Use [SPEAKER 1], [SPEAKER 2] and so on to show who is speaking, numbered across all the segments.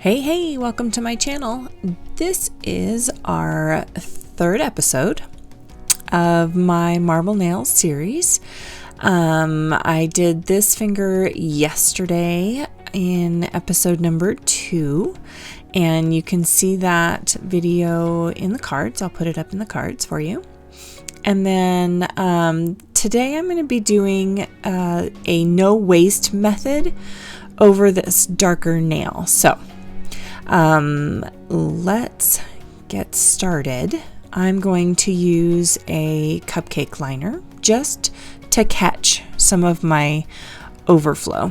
[SPEAKER 1] Hey, welcome to my channel. This is our third episode of my Marble Nails series. I did this finger yesterday in episode number 2, and you can see that video in the cards. I'll put it up in the cards for you. And then today I'm going to be doing a no waste method over this darker nail. So let's get started. I'm going to use a cupcake liner just to catch some of my overflow.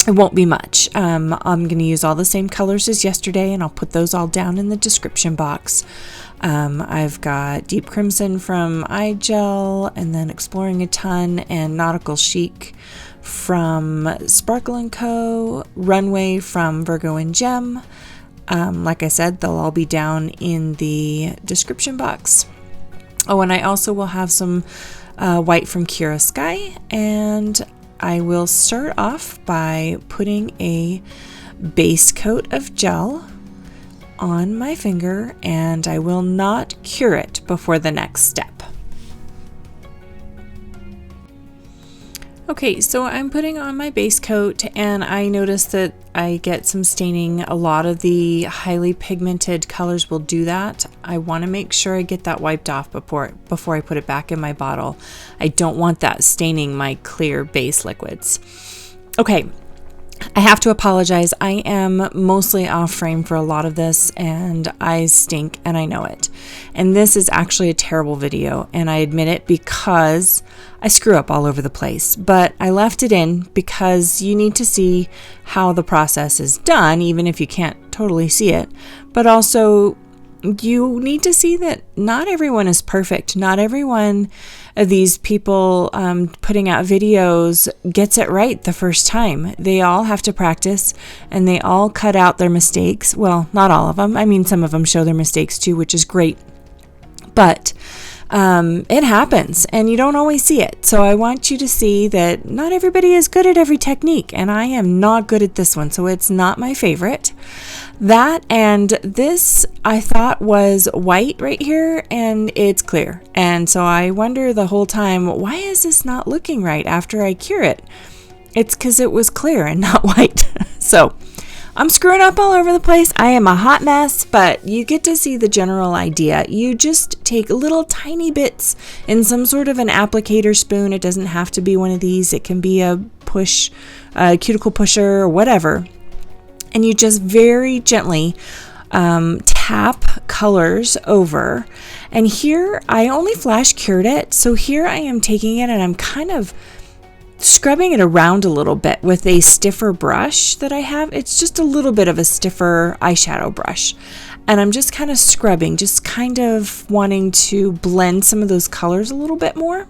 [SPEAKER 1] It won't be much. I'm going to use all the same colors as yesterday, and I'll put those all down in the description box. I've got Deep Crimson from iGel, and then Exploring a Ton and Nautical Chic from Sparkle & Co., Runway from Virgo and Gem. Like I said, they'll all be down in the description box. Oh, and I also will have some white from Kira Sky, and I will start off by putting a base coat of gel on my finger, and I will not cure it before the next step. Okay, so I'm putting on my base coat, and I notice that I get some staining. A lot of the highly pigmented colors will do that. I want to make sure I get that wiped off before I put it back in my bottle. I don't want that staining my clear base liquids. Okay, I have to apologize. I am mostly off frame for a lot of this, and I stink, and I know it. And this is actually a terrible video, and I admit it because I screw up all over the place. But I left it in because you need to see how the process is done, even if you can't totally see it. But also, you need to see that not everyone is perfect. Not everyone of these people putting out videos gets it right the first time. They all have to practice, and they all cut out their mistakes. Well, not all of them. I mean, some of them show their mistakes too, which is great. But it happens, and you don't always see it. So I want you to see that not everybody is good at every technique, and I am not good at this one, so it's not my favorite. That and this I thought was white right here, and it's clear. And so I wonder the whole time, why is this not looking right after I cure it? It's because it was clear and not white. So I'm screwing up all over the place. I am a hot mess, but you get to see the general idea. You just take little tiny bits in some sort of an applicator spoon. It doesn't have to be one of these. It can be a cuticle pusher or whatever. And you just very gently tap colors over. And here I only flash cured it. So here I am taking it and I'm kind of scrubbing it around a little bit with a stiffer brush that I have. It's just a little bit of a stiffer eyeshadow brush. And I'm just kind of scrubbing, just kind of wanting to blend some of those colors a little bit more.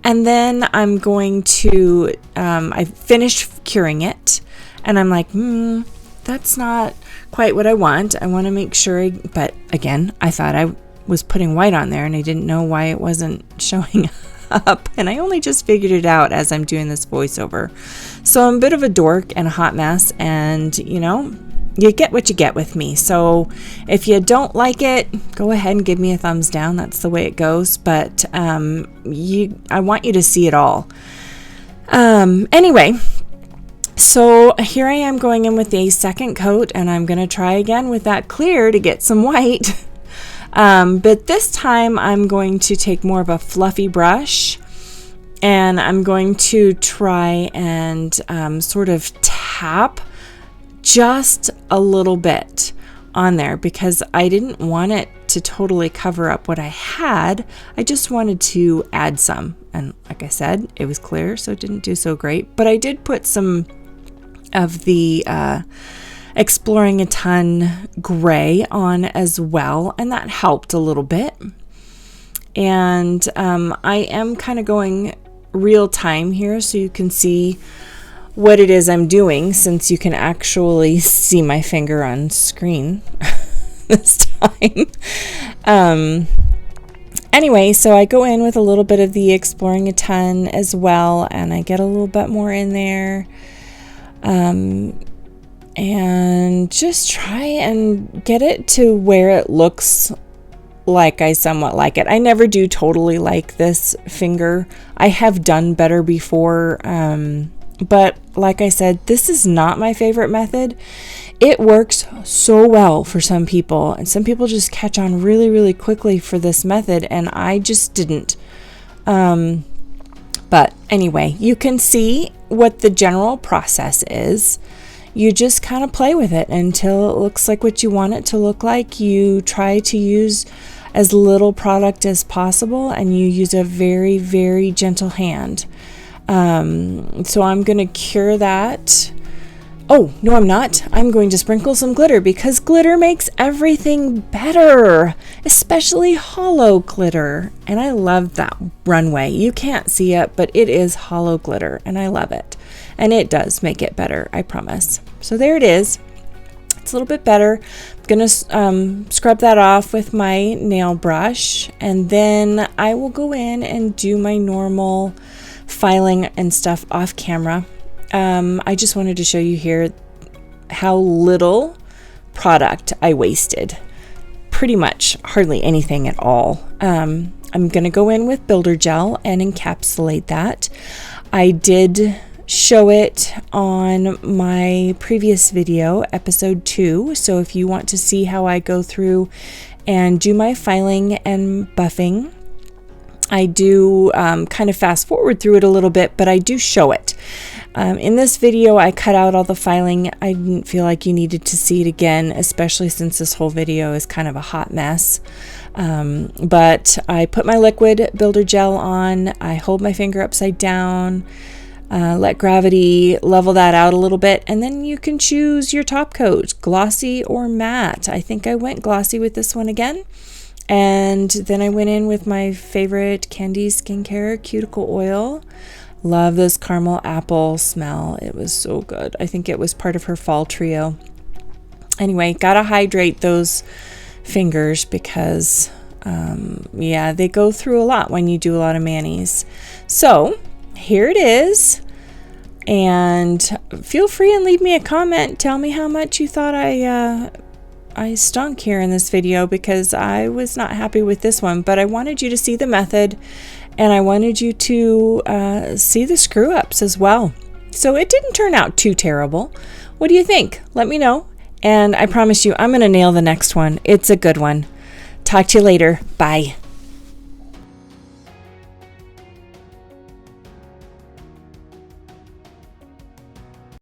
[SPEAKER 1] And then I'm going to, I finished curing it. And I'm like, that's not quite what I want. I want to make sure, but again, I thought I was putting white on there and I didn't know why it wasn't showing up. And I only just figured it out as I'm doing this voiceover. So I'm a bit of a dork and a hot mess, and you know, you get what you get with me. So if you don't like it, go ahead and give me a thumbs down. That's the way it goes. But I want you to see it all. Anyway. So here I am going in with a second coat, and I'm going to try again with that clear to get some white. But this time I'm going to take more of a fluffy brush, and I'm going to try and sort of tap just a little bit on there because I didn't want it to totally cover up what I had. I just wanted to add some. And like I said, it was clear, so it didn't do so great. But I did put some of the Exploring a Ton gray on as well, and that helped a little bit. And I am kind of going real time here so you can see what it is I'm doing, since you can actually see my finger on screen this time. Anyway, so I go in with a little bit of the Exploring a Ton as well, and I get a little bit more in there. and just try and get it to where it looks like I somewhat like it. I never do totally like this finger. I have done better before, but like I said, this is not my favorite method. It works so well for some people, and some people just catch on really, really quickly for this method, and I just didn't. But anyway, you can see what the general process is. You just kind of play with it until it looks like what you want it to look like. You try to use as little product as possible, and you use a very, very gentle hand. So I'm going to cure that. Oh, no, I'm not. I'm going to sprinkle some glitter because glitter makes everything better, especially hollow glitter. And I love that runway. You can't see it, but it is hollow glitter, and I love it. And it does make it better, I promise. So there it is. It's a little bit better. I'm going to scrub that off with my nail brush, and then I will go in and do my normal filing and stuff off camera. I just wanted to show you here how little product I wasted. Pretty much hardly anything at all. I'm going to go in with Builder Gel and encapsulate that. I did show it on my previous video, episode 2. So if you want to see how I go through and do my filing and buffing, I do kind of fast forward through it a little bit, but I do show it. In this video, I cut out all the filing. I didn't feel like you needed to see it again, especially since this whole video is kind of a hot mess. But I put my liquid Builder Gel on. I hold my finger upside down, let gravity level that out a little bit, and then you can choose your top coat, glossy or matte. I think I went glossy with this one again. And then I went in with my favorite Candy Skincare cuticle oil. Love this caramel apple smell. It was so good. I think it was part of her fall trio. Anyway, gotta hydrate those fingers because, yeah, they go through a lot when you do a lot of manis. So here it is. And feel free and leave me a comment. Tell me how much you thought I stunk here in this video, because I was not happy with this one, but I wanted you to see the method, and I wanted you to see the screw ups as well. So it didn't turn out too terrible. What do you think? Let me know. And I promise you, I'm going to nail the next one. It's a good one. Talk to you later. Bye.